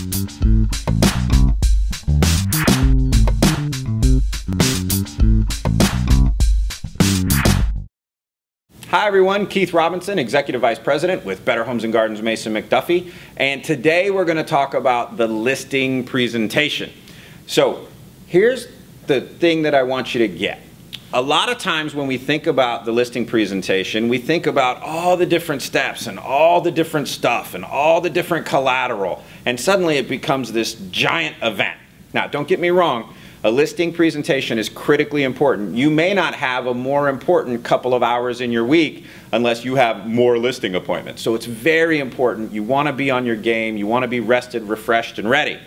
Hi everyone, Keith Robinson, Executive Vice President with Better Homes and Gardens Mason-McDuffie, and today we're going to talk about the listing presentation. So here's the thing that I want you to get. A lot of times when we think about the listing presentation, we think about all the different steps and all the different stuff and all the different collateral, and suddenly it becomes this giant event. Now, don't get me wrong. A listing presentation is critically important. You may not have a more important couple of hours in your week unless you have more listing appointments. So it's very important. You want to be on your game. You want to be rested, refreshed, and ready.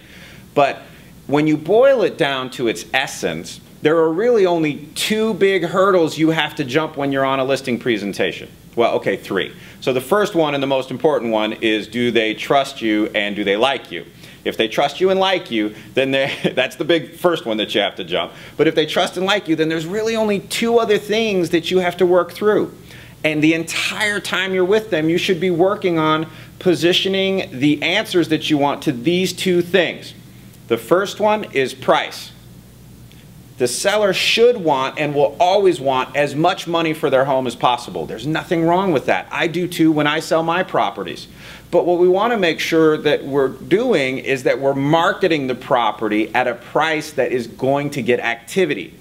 But when you boil it down to its essence, there are really only two big hurdles you have to jump when you're on a listing presentation. Well, okay, three. So the first one and the most important one is, do they trust you and do they like you? If they trust you and like you, then that's the big first one that you have to jump. But if they trust and like you, then there's really only two other things that you have to work through. And the entire time you're with them, you should be working on positioning the answers that you want to these two things. The first one is price. The seller should want and will always want as much money for their home as possible. There's nothing wrong with that. I do too when I sell my properties. But what we want to make sure that we're doing is that we're marketing the property at a price that is going to get activity.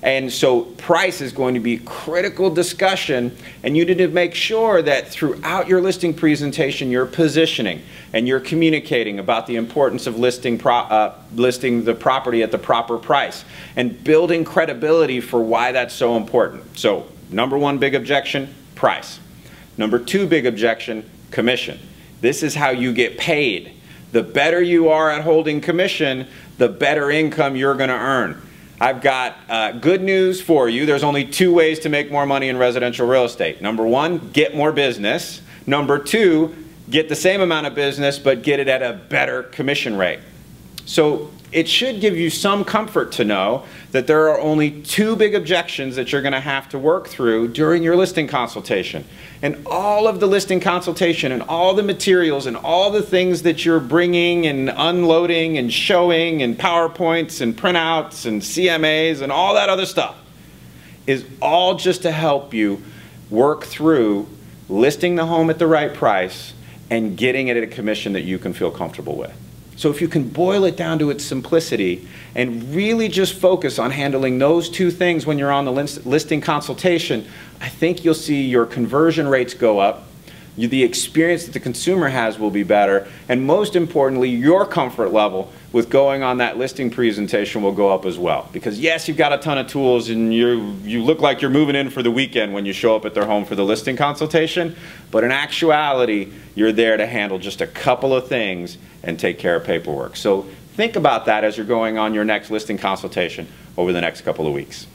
And so price is going to be critical discussion, and you need to make sure that throughout your listing presentation you're positioning and you're communicating about the importance of listing the property at the proper price and building credibility for why that's so important. So number one big objection, price. Number two big objection, commission. This is how you get paid. The better you are at holding commission, the better income you're going to earn. I've got good news for you. There's only two ways to make more money in residential real estate. Number one, get more business. Number two, get the same amount of business but get it at a better commission rate. So it should give you some comfort to know that there are only two big objections that you're going to have to work through during your listing consultation. And all of the listing consultation and all the materials and all the things that you're bringing and unloading and showing and PowerPoints and printouts and CMAs and all that other stuff is all just to help you work through listing the home at the right price and getting it at a commission that you can feel comfortable with. So if you can boil it down to its simplicity and really just focus on handling those two things when you're on the listing consultation, I think you'll see your conversion rates go up, the experience that the consumer has will be better, and most importantly, your comfort level with going on that listing presentation will go up as well. Because yes, you've got a ton of tools and you look like you're moving in for the weekend when you show up at their home for the listing consultation, but in actuality, you're there to handle just a couple of things and take care of paperwork. So think about that as you're going on your next listing consultation over the next couple of weeks.